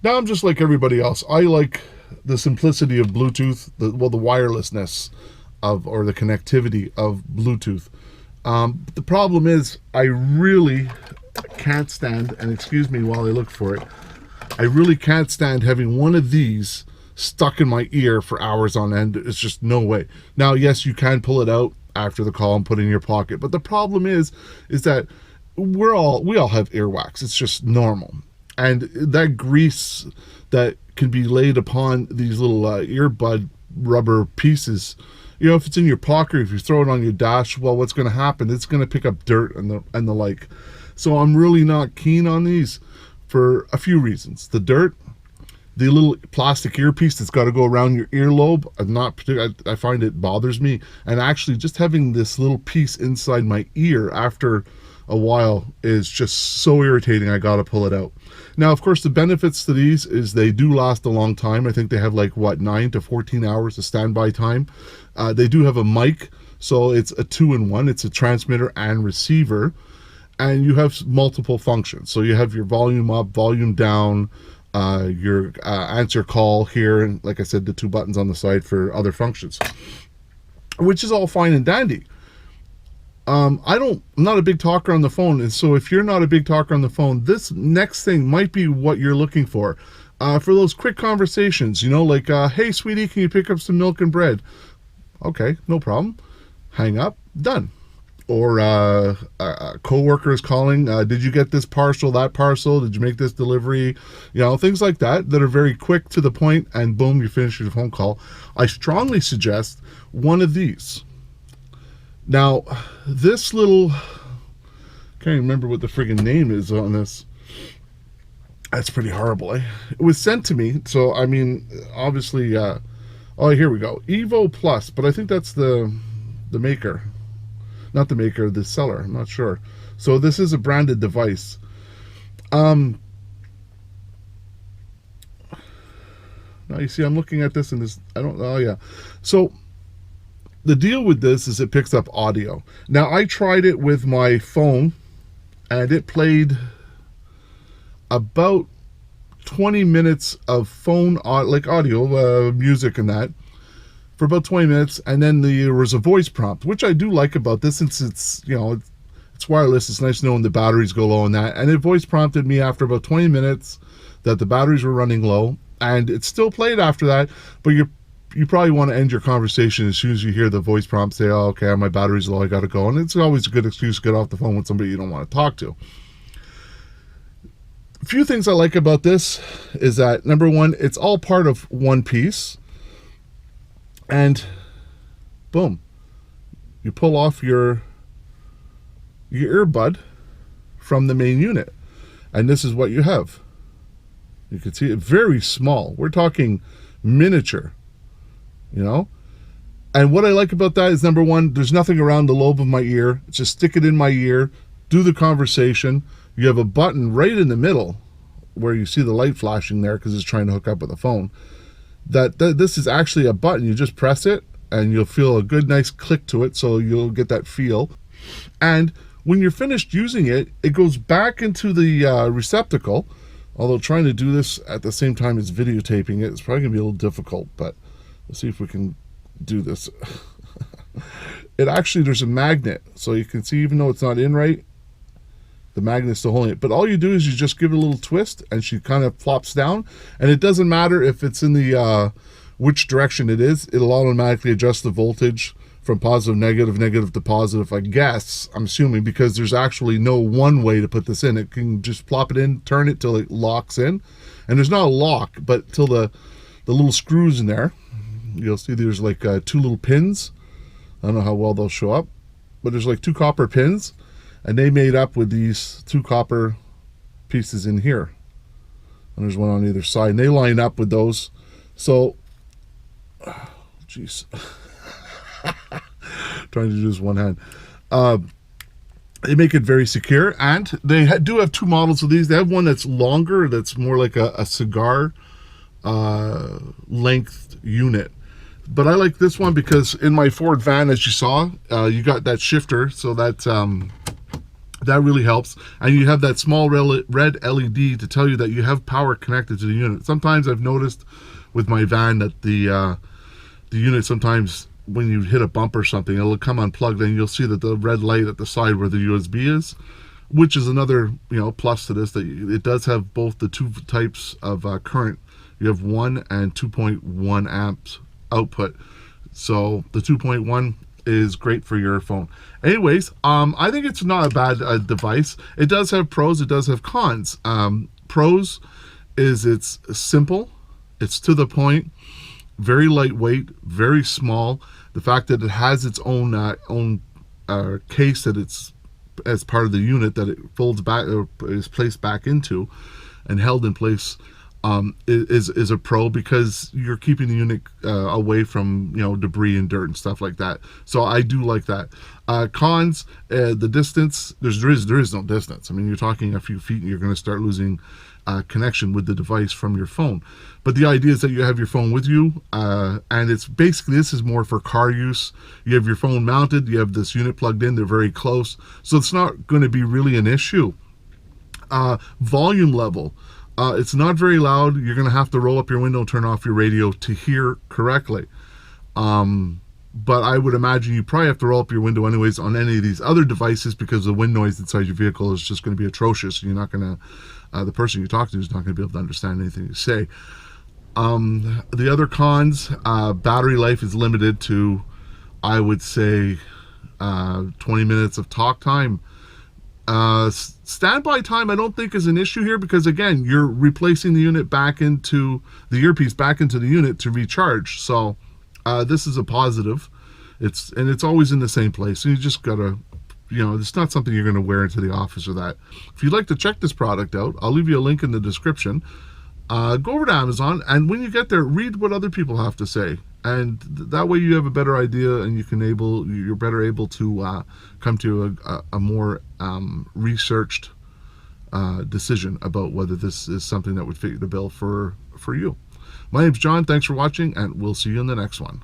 Now I'm just like everybody else. I like the simplicity of Bluetooth, the wirelessness of, or the connectivity of Bluetooth. But the problem is, I really can't stand, and excuse me while I look for it, I really can't stand having one of these stuck in my ear for hours on end. It's just no way. Now, yes, you can pull it out after the call and put it in your pocket, but the problem is that we all have earwax. It's just normal, and that grease that can be laid upon these little earbud rubber pieces. You know, if it's in your pocket, if you throw it on your dash, well, what's going to happen? It's going to pick up dirt and the like. So I'm really not keen on these for a few reasons. The dirt, the little plastic earpiece that's got to go around your earlobe, I find it bothers me. And actually, just having this little piece inside my ear after a while is just so irritating. I got to pull it out. Now, of course, the benefits to these is they do last a long time. I think they have like, what, 9 to 14 hours of standby time. They do have a mic, so it's a 2-in-1. It's a transmitter and receiver. And you have multiple functions. So you have your volume up, volume down, your answer call here, and like I said, the 2 buttons on the side for other functions, which is all fine and dandy. I'm not a big talker on the phone, and so if you're not a big talker on the phone, this next thing might be what you're looking for those quick conversations, you know, like, hey, sweetie, can you pick up some milk and bread? Okay, no problem. Hang up, done. Or a coworker is calling, did you get this parcel, that parcel? Did you make this delivery? You know, things like that are very quick to the point, and boom, you finish your phone call. I strongly suggest one of these. Now, this little, can't remember what the friggin' name is on this. That's pretty horrible. It was sent to me, so I mean, obviously, oh, here we go. Evo Plus, but I think that's the maker. Not the maker, the seller. I'm not sure. So this is a branded device. Now you see, I'm looking at this and this. I don't. Oh yeah. So the deal with this is it picks up audio. Now I tried it with my phone, and it played about 20 minutes of phone like audio, music and that, for about 20 minutes, and then there was a voice prompt, which I do like about this, since it's, you know, it's wireless. It's nice knowing the batteries go low on that. And it voice prompted me after about 20 minutes that the batteries were running low, and it still played after that. But you probably want to end your conversation as soon as you hear the voice prompt say, oh, okay, my battery's low, I gotta go. And it's always a good excuse to get off the phone with somebody you don't want to talk to. A few things I like about this is that, number one, it's all part of one piece. And boom, you pull off your earbud from the main unit, and this is what you have. You can see it, very small. We're talking miniature, you know. And what I like about that is, number one, there's nothing around the lobe of my ear. Just stick it in my ear, do the conversation. You have a button right in the middle where you see the light flashing there because it's trying to hook up with the phone. That this is actually a button. You just press it and you'll feel a good nice click to it, so you'll get that feel. And when you're finished using it, it goes back into the receptacle. Although trying to do this at the same time as videotaping it is probably gonna be a little difficult, but let's see if we can do this. It actually, there's a magnet, so you can see, even though it's not in right, the magnet's still holding it. But all you do is you just give it a little twist, and she kind of flops down. And it doesn't matter if it's in the which direction it is. It'll automatically adjust the voltage from positive, negative to positive, I guess. I'm assuming, because there's actually no one way to put this in. It can just plop it in, turn it till it locks in. And there's not a lock, but till the little screws in there. You'll see there's like 2 little pins. I don't know how well they'll show up, but there's like 2 copper pins. And they made up with these 2 copper pieces in here. And there's one on either side. And they line up with those. So, jeez. Trying to do this one hand. They make it very secure. And they do have 2 models of these. They have one that's longer, that's more like a cigar length unit. But I like this one because in my Ford van, as you saw, you got that shifter. So that That really helps. And you have that small red LED to tell you that you have power connected to the unit. Sometimes I've noticed with my van that the unit, sometimes when you hit a bump or something, it'll come unplugged and you'll see that the red light at the side where the USB is, which is another plus to this, that it does have both the two types of current. You have 1 and 2.1 amps output. So the 2.1 is great for your phone. Anyways, I think it's not a bad device. It does have pros, it does have cons. Pros is it's simple, it's to the point, very lightweight, very small. The fact that it has its own case that it's as part of the unit that it folds back or is placed back into and held in place is a pro, because you're keeping the unit away from debris and dirt and stuff like that. So I do like that. Cons, the distance. There is no distance. I mean, you're talking a few feet and you're going to start losing connection with the device from your phone. But the idea is that you have your phone with you, and it's basically, this is more for car use. You have your phone mounted, you have this unit plugged in, they're very close, so it's not going to be really an issue. Volume level. It's not very loud. You're going to have to roll up your window and turn off your radio to hear correctly. But I would imagine you probably have to roll up your window anyways on any of these other devices, because the wind noise inside your vehicle is just going to be atrocious. You're not going to, the person you talk to is not going to be able to understand anything you say. The other cons, battery life is limited to, I would say, 20 minutes of talk time. Standby time I don't think is an issue here, because again, you're replacing the unit back into the earpiece back into the unit to recharge. So this is a positive. It's always in the same place, so you just gotta, it's not something you're going to wear into the office or that. If you'd like to check this product out, I'll leave you a link in the description. Go over to Amazon, and when you get there, read what other people have to say, and that way you have a better idea, and you're better able to come to a more researched decision about whether this is something that would fit the bill for you. My name's John. Thanks for watching, and we'll see you in the next one.